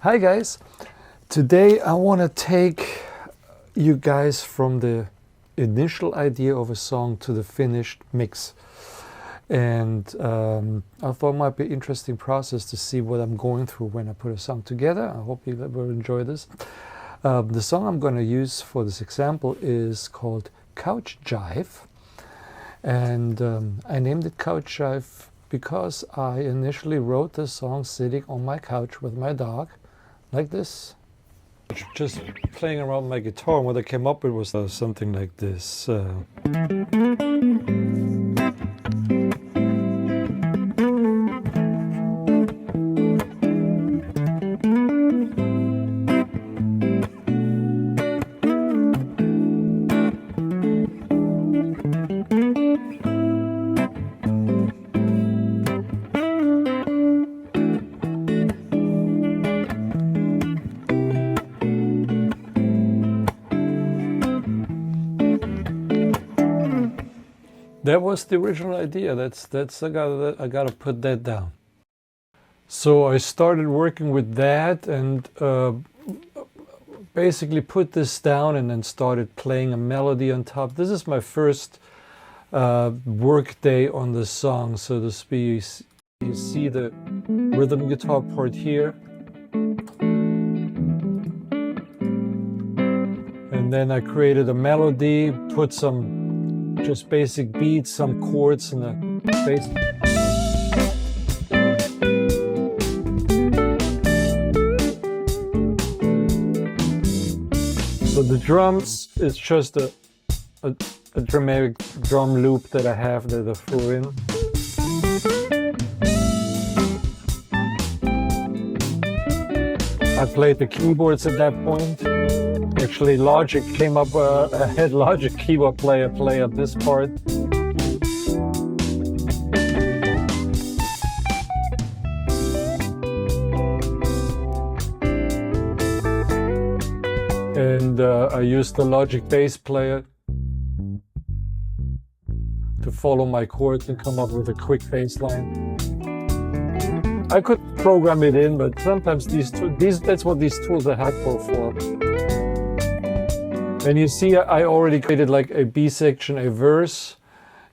Hi guys, today I want to take you guys from the initial idea of a song to the finished mix. And I thought it might be an interesting process to see what I'm going through when I put a song together. I hope you will enjoy this. The song I'm going to use for this example is called Couch Jive. And I named it Couch Jive because I initially wrote this song sitting on my couch with my dog, like this, just playing around with my guitar. And what I came up with was something like this. That was the original idea. I gotta put that down. So I started working with that and basically put this down and then started playing a melody on top. This is my first work day on the song, so to speak. You see the rhythm guitar part here. And then I created a melody, put some just basic beats, some chords, and a bass. So the drums is just a dramatic drum loop that I have that I threw in. I played the keyboards at that point. Actually, Logic came up, I had Logic keyboard player play up this part. And I used the Logic bass player to follow my chords and come up with a quick bass line. I could program it in, but sometimes that's what these tools are helpful for. And you see, I already created like a B section, a verse,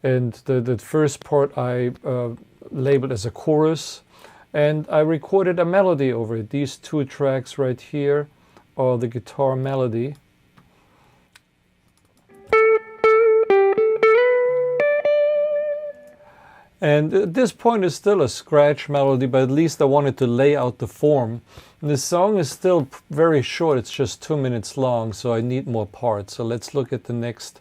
and the first part I labeled as a chorus, and I recorded a melody over it. These two tracks right here are the guitar melody. And at this point it's still a scratch melody, but at least I wanted to lay out the form. And the song is still very short, it's just 2 minutes long, so I need more parts. So let's look at the next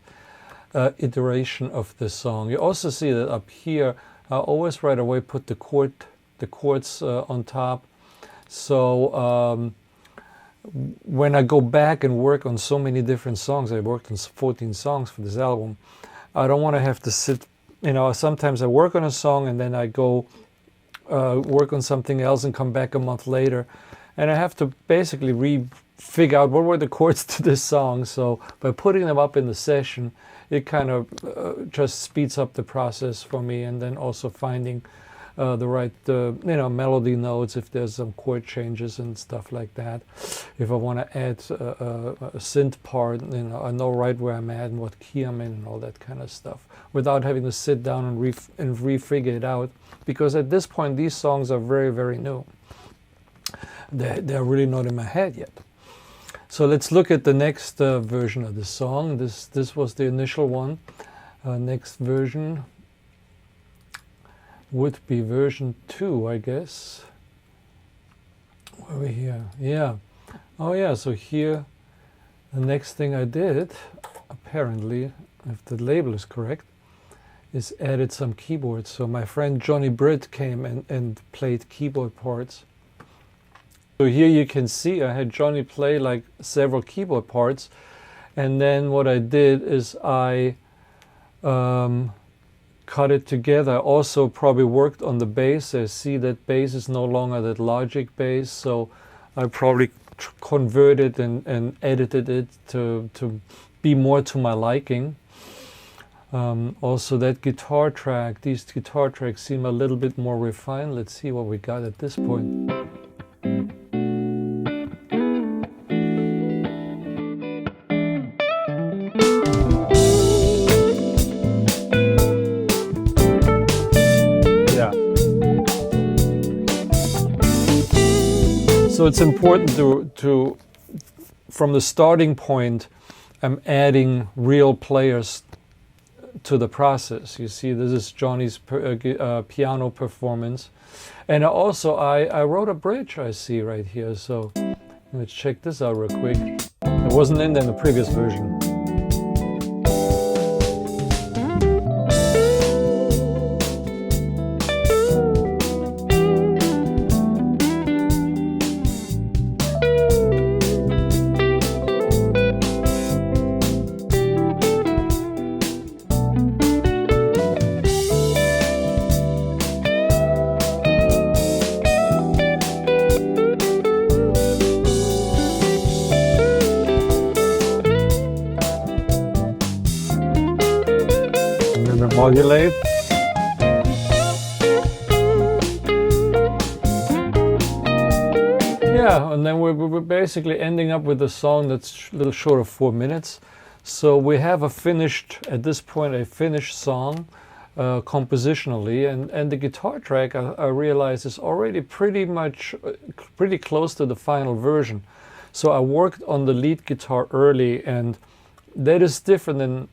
iteration of the song. You also see that up here, I always right away put the chords on top. So when I go back and work on so many different songs, I worked on 14 songs for this album, I don't want to have to sit. You know, sometimes I work on a song and then I go work on something else and come back a month later. And I have to basically figure out what were the chords to this song. So by putting them up in the session, it kind of just speeds up the process for me. And then also finding the right melody notes, if there's some chord changes and stuff like that. If I want to add a synth part, I know right where I'm at and what key I'm in and all that kind of stuff, without having to sit down and refigure it out. Because at this point, these songs are very, very new. They're really not in my head yet. So let's look at the next version of the song. This was the initial one. Next version would be version 2, I guess. Where are we here? Yeah. Oh yeah, so here, the next thing I did, apparently, if the label is correct, is added some keyboards. So my friend Johnny Britt came and played keyboard parts. So here you can see I had Johnny play like several keyboard parts. And then what I did is I cut it together. I also probably worked on the bass. I see that bass is no longer that Logic bass, so I probably converted and edited it to be more to my liking. Also that guitar track, these guitar tracks seem a little bit more refined. Let's see what we got at this point. So it's important to from the starting point, I'm adding real players to the process. You see, this is Johnny's piano performance. And also, I wrote a bridge, I see right here. So let's check this out real quick. It wasn't in the previous version. Modulate. Yeah, and then we're basically ending up with a song that's a little short of 4 minutes. So we have at this point, a finished song compositionally, and the guitar track I realize is already pretty close to the final version. So I worked on the lead guitar early, and that is different than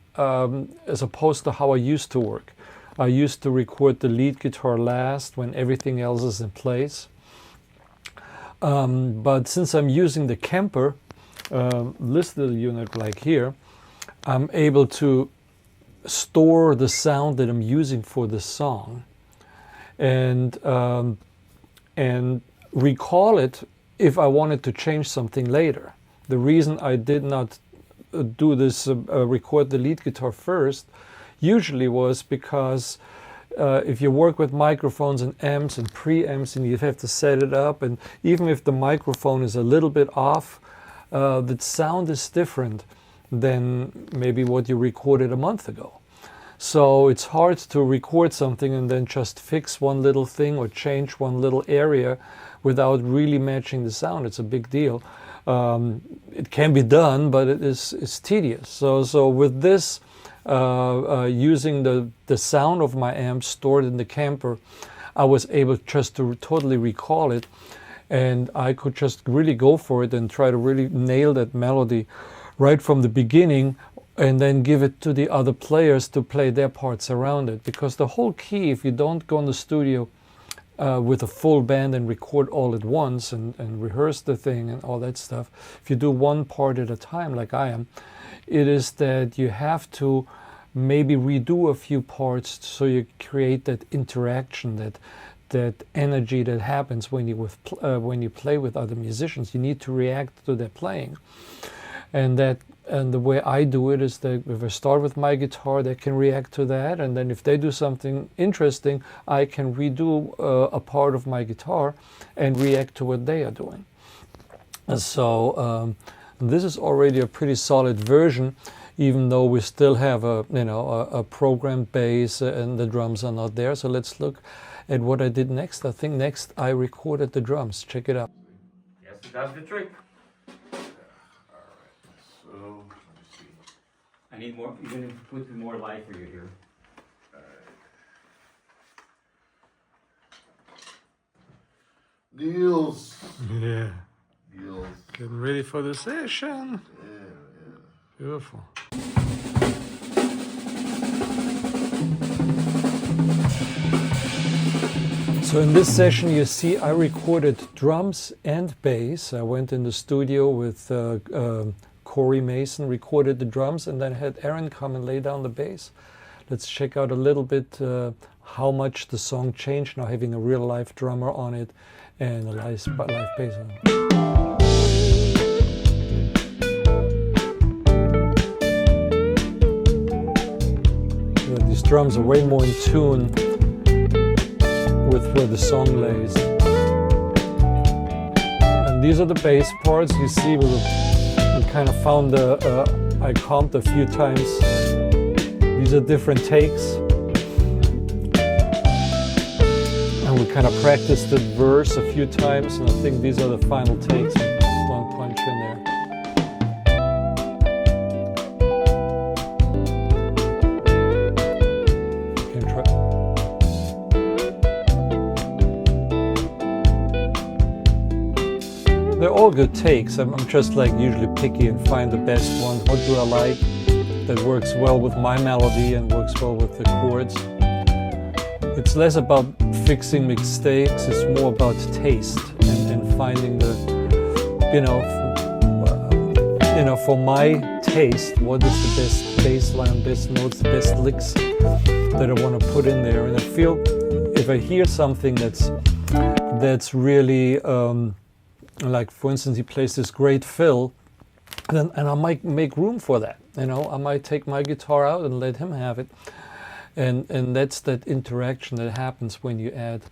as opposed to how I used to work. I used to record the lead guitar last when everything else is in place. But since I'm using the Kemper, this little unit like here, I'm able to store the sound that I'm using for the song and recall it if I wanted to change something later. The reason I did not do this, record the lead guitar first, usually was because if you work with microphones and amps and preamps and you have to set it up, and even if the microphone is a little bit off, the sound is different than maybe what you recorded a month ago. So it's hard to record something and then just fix one little thing or change one little area without really matching the sound. It's a big deal. It can be done, but it's tedious. So with this, using the sound of my amp stored in the Kemper, I was able just to totally recall it, and I could just really go for it and try to really nail that melody right from the beginning, and then give it to the other players to play their parts around it. Because the whole key, if you don't go in the studio with a full band and record all at once and rehearse the thing and all that stuff, if you do one part at a time like I am, it is that you have to maybe redo a few parts so you create that interaction, that energy that happens when you play with other musicians. You need to react to their playing. And the way I do it is that if I start with my guitar, they can react to that, and then if they do something interesting, I can redo a part of my guitar and react to what they are doing. And so this is already a pretty solid version, even though we still have a programmed bass and the drums are not there. So let's look at what I did next. I think next I recorded the drums. Check it out. Yes, that's the trick. I need more. You're going to put more light for you here. Nils. Yeah. Nils. Getting ready for the session. Yeah. Beautiful. So in this session, you see I recorded drums and bass. I went in the studio with Corey Mason, recorded the drums, and then had Aaron come and lay down the bass. Let's check out a little bit how much the song changed now, having a real live drummer on it and a live bass on it. So these drums are way more in tune with where the song lays. And these are the bass parts. You see we kind of found I comped a few times. These are different takes. And we kind of practiced the verse a few times, and I think these are the final takes. One punch in there. You can try. they're all good takes. I'm just like usually picky and find the best one. What do I like that works well with my melody and works well with the chords? It's less about fixing mistakes, it's more about taste and finding the, for my taste, what is the best bass line, best notes, the best licks that I want to put in there. And I feel if I hear something that's really, like for instance, he plays this great fill, and I might make room for that. I might take my guitar out and let him have it. And that's that interaction that happens when you add,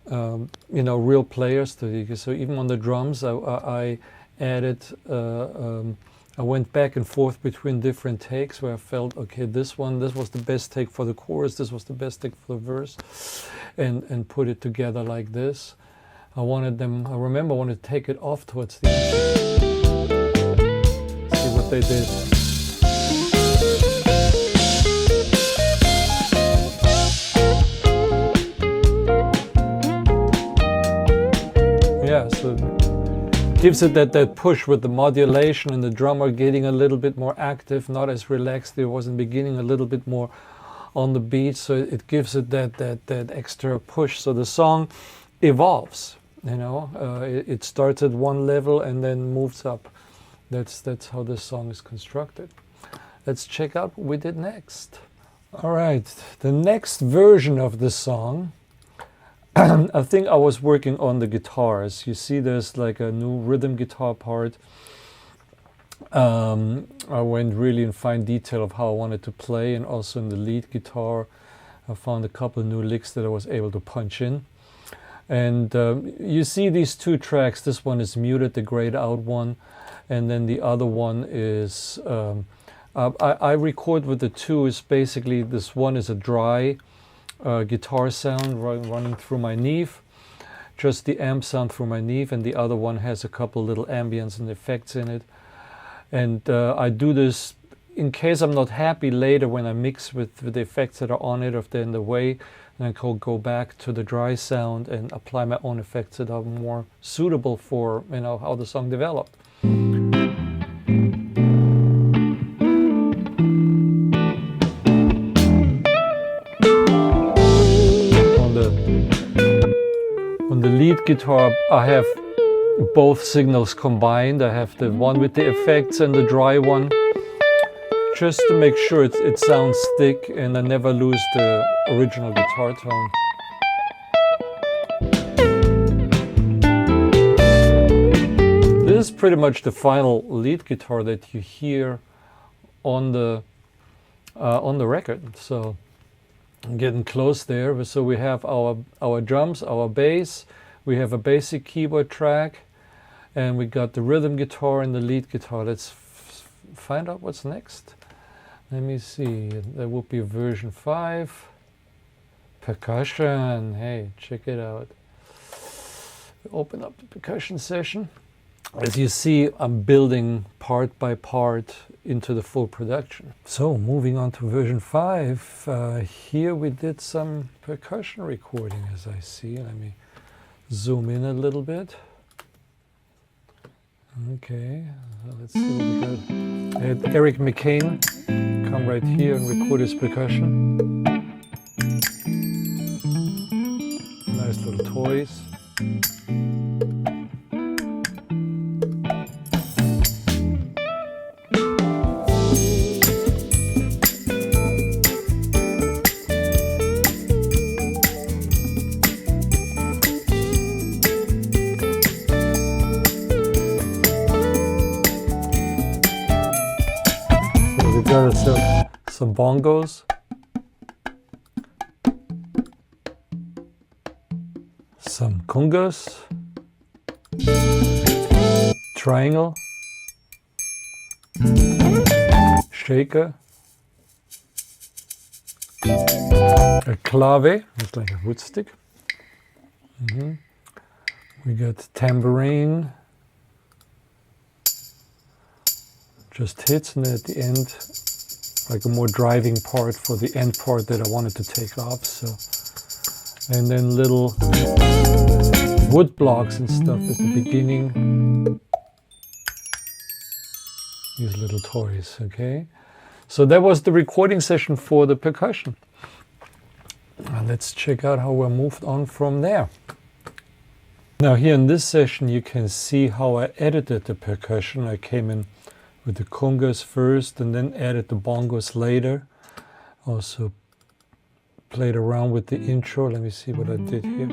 real players to it. So even on the drums, I added, I went back and forth between different takes where I felt, okay, this was the best take for the chorus, this was the best take for the verse, and put it together like this. I wanted to take it off towards the end. See what they did. Yeah, so gives it that push with the modulation and the drummer getting a little bit more active, not as relaxed it was in the beginning, a little bit more on the beat. So it gives it that extra push. So the song evolves. It starts at one level and then moves up. That's how this song is constructed. Let's check out what we did next. All right, the next version of the song. I think I was working on the guitars. You see there's like a new rhythm guitar part. I went really in fine detail of how I wanted to play, and also in the lead guitar I found a couple of new licks that I was able to punch in. And you see these two tracks. This one is muted, the grayed out one, and then the other one is I record with the two. Is basically this one is a dry guitar sound running through my Neve, just the amp sound through my Neve, and the other one has a couple little ambience and effects in it. And I do this in case I'm not happy later when I mix with the effects that are on it, if they're in the way, and I can go back to the dry sound and apply my own effects that are more suitable for how the song developed. On the lead guitar, I have both signals combined. I have the one with the effects and the dry one, just to make sure it sounds thick and I never lose the original guitar tone. This is pretty much the final lead guitar that you hear on the record. So I'm getting close there. So we have our drums, our bass, we have a basic keyboard track, and we got the rhythm guitar and the lead guitar. Let's find out what's next. Let me see. There will be version 5. Percussion. Hey, check it out. Open up the percussion session. As you see, I'm building part by part into the full production. So moving on to version 5, here we did some percussion recording, as I see. Let me zoom in a little bit. Okay, so let's see what we got. I had Eric McCain come right here and record his percussion. Nice little toys. Some bongos, some congas, triangle, shaker, a clave, it's like a wood stick. We got tambourine, just hits, and at the end like a more driving part for the end part that I wanted to take off. So, and then little wood blocks and stuff at the beginning. These little toys, okay? So that was the recording session for the percussion. Let's check out how we moved on from there. Now here in this session you can see how I edited the percussion. I came in with the congas first and then added the bongos later. Also played around with the intro. Let me see what I did here.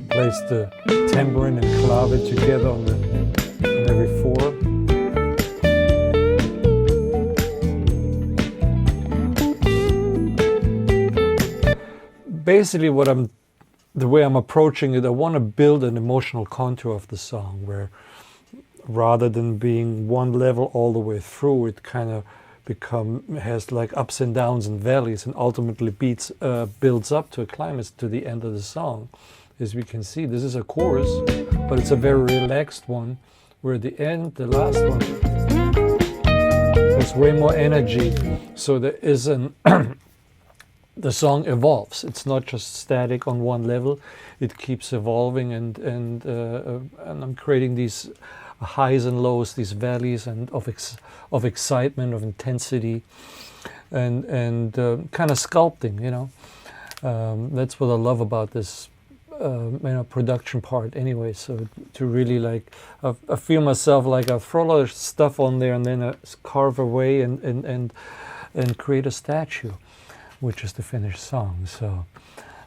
Place the tambourine and clave together on every four. Basically, the way I'm approaching it, I want to build an emotional contour of the song, where rather than being one level all the way through, it kind of has like ups and downs and valleys, and ultimately builds up to a climax to the end of the song. As we can see, this is a chorus, but it's a very relaxed one, where at the end, the last one, there's way more energy. So there is the song evolves. It's not just static on one level. It keeps evolving, and I'm creating these highs and lows, these valleys and of excitement, of intensity, and kind of sculpting, you know. That's what I love about this production part anyway. So to really like, I feel myself like I throw a lot of stuff on there and then I carve away and create a statue, which is the finished song.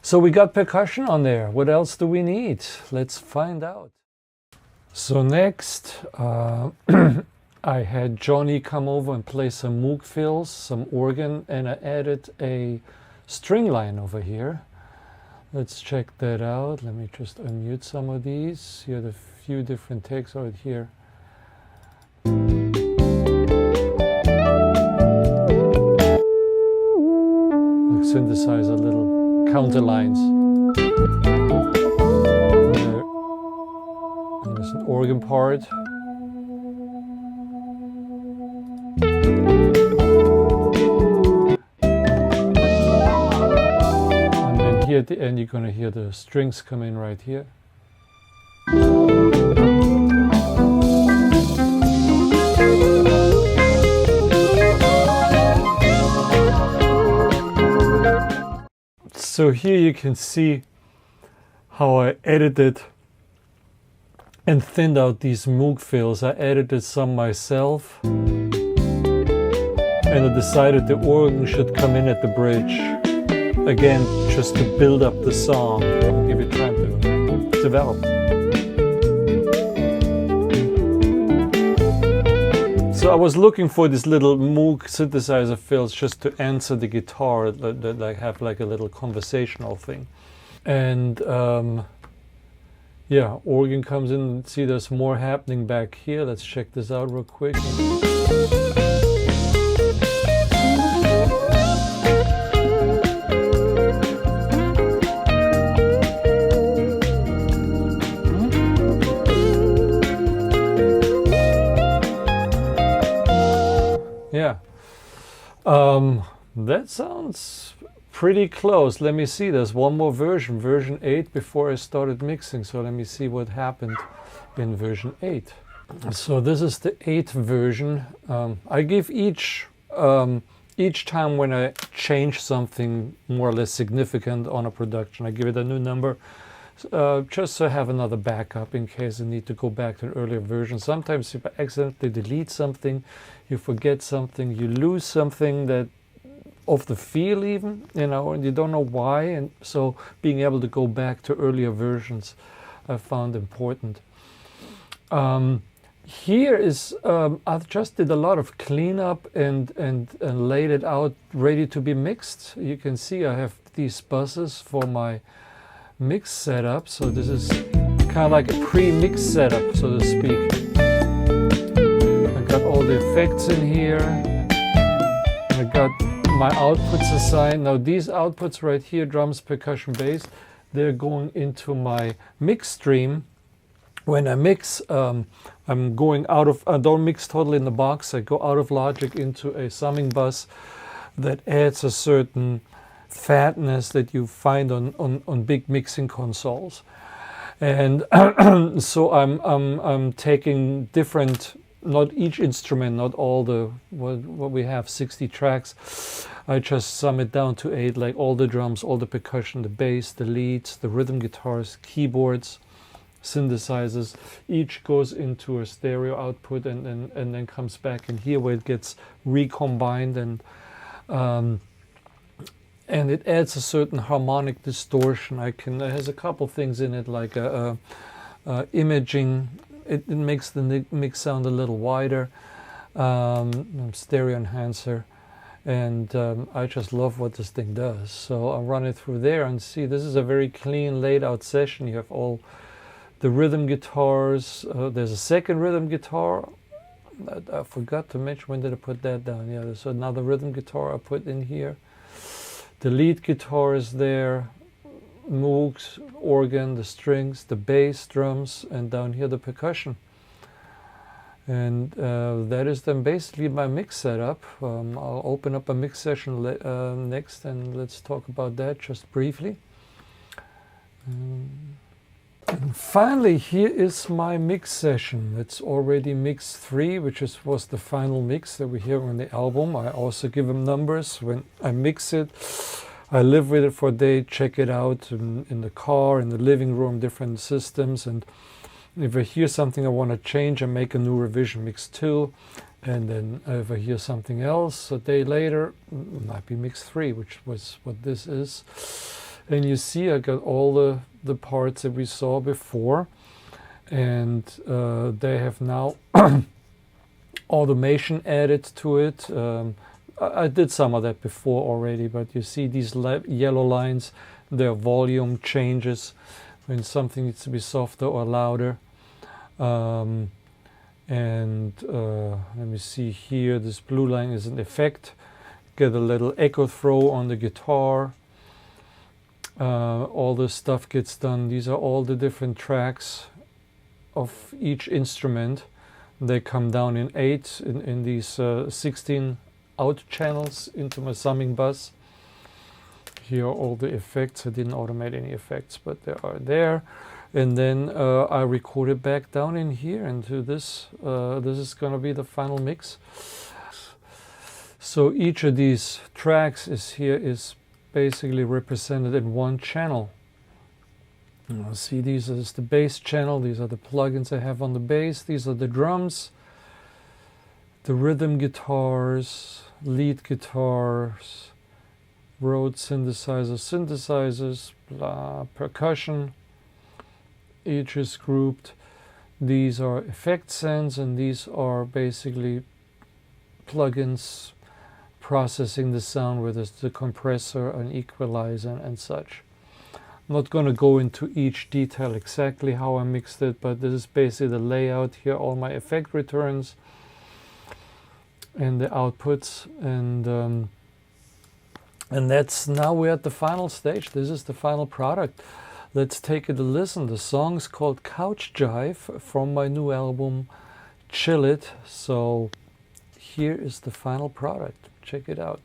So we got percussion on there. What else do we need? Let's find out. So next I had Johnny come over and play some Moog fills, some organ, and I added a string line over here. Let's check that out. Let me just unmute some of these. You had a few different takes right here. Like synthesize a little counter lines. And there's an organ part. Here at the end, you're going to hear the strings come in right here. So here you can see how I edited and thinned out these Moog fills. I edited some myself, and I decided the organ should come in at the bridge. Again, just to build up the song, give it time to develop. So I was looking for these little Moog synthesizer fills just to answer the guitar, that like have like a little conversational thing. And yeah, organ comes in. See, there's more happening back here. Let's check this out real quick. Yeah, that sounds pretty close. Let me see, there's one more version, version 8, before I started mixing. So let me see what happened in version 8. So this is the 8th version. I give each time when I change something more or less significant on a production, I give it a new number. Just so I have another backup in case I need to go back to an earlier version. Sometimes if I accidentally delete something, you forget something, you lose something that of the feel even, you know, and you don't know why. And so being able to go back to earlier versions I found important. Here is, I've just did a lot of cleanup and laid it out ready to be mixed. You can see I have these buses for my mix setup. So this is kind of like a pre-mix setup, so to speak. I got all the effects in here. I got my outputs assigned. Now these outputs right here, drums, percussion, bass, they're going into my mix stream, when I mix, I'm going out of, I don't mix totally in the box, I go out of Logic into a summing bus that adds a certain fatness that you find on big mixing consoles. And so I'm taking different, not each instrument, not all the, what we have, 60 tracks. I just sum it down to 8, like all the drums, all the percussion, the bass, the leads, the rhythm guitars, keyboards, synthesizers. Each goes into a stereo output and then comes back in here where it gets recombined, and it adds a certain harmonic distortion. It has a couple things in it, like imaging. It makes the mix sound a little wider, stereo enhancer, and I just love what this thing does. So I'll run it through there and see. This is a very clean, laid out session. You have all the rhythm guitars. There's a second rhythm guitar. I forgot to mention, when did I put that down? Yeah, there's another rhythm guitar I put in here. The lead guitar is there, Moogs, organ, the strings, the bass, drums, and down here the percussion. And that is then basically my mix setup. I'll open up a mix session next, and let's talk about that just briefly. And finally, here is my mix session. It's already mix 3, which was the final mix that we hear on the album. I also give them numbers when I mix it. I live with it for a day, check it out in the car, in the living room, different systems. And if I hear something I want to change, I make a new revision, mix 2. And then if I hear something else a day later, it might be mix 3, which was what this is. And you see I got all the parts that we saw before, and they have now automation added to it. I did some of that before already, but you see these yellow lines, their volume changes when something needs to be softer or louder. And let me see here, this blue line is an effect. Get a little echo throw on the guitar. All this stuff gets done. These are all the different tracks of each instrument. They come down in 8 in these 16 out channels into my summing bus. Here are all the effects. I didn't automate any effects, but they are there. And then I record it back down in here into this. This is going to be the final mix. So each of these tracks is basically represented in one channel. See, these is the bass channel. These are the plugins I have on the bass. These are the drums, the rhythm guitars, lead guitars, Rhodes synthesizers, blah, percussion. Each is grouped. These are effect sends, and these are basically plugins processing the sound, whether it's the compressor, an equalizer, and such. I'm not going to go into each detail exactly how I mixed it, but this is basically the layout here, all my effect returns and the outputs, and that's, now we're at the final stage. This is the final product. Let's take it a listen. The song's called Couch Jive from my new album Chill It. So here is the final product. Check it out.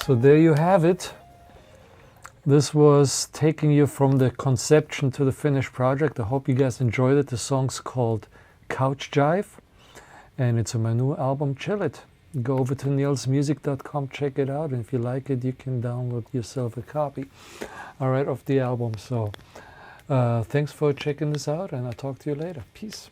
So there you have it. This was taking you from the conception to the finished project. I hope you guys enjoyed it. The song's called Couch Jive, and it's on my new album, Chill It. Go over to nilsmusic.com, check it out, and if you like it, you can download yourself a copy, all right, of the album. So thanks for checking this out, and I'll talk to you later. Peace.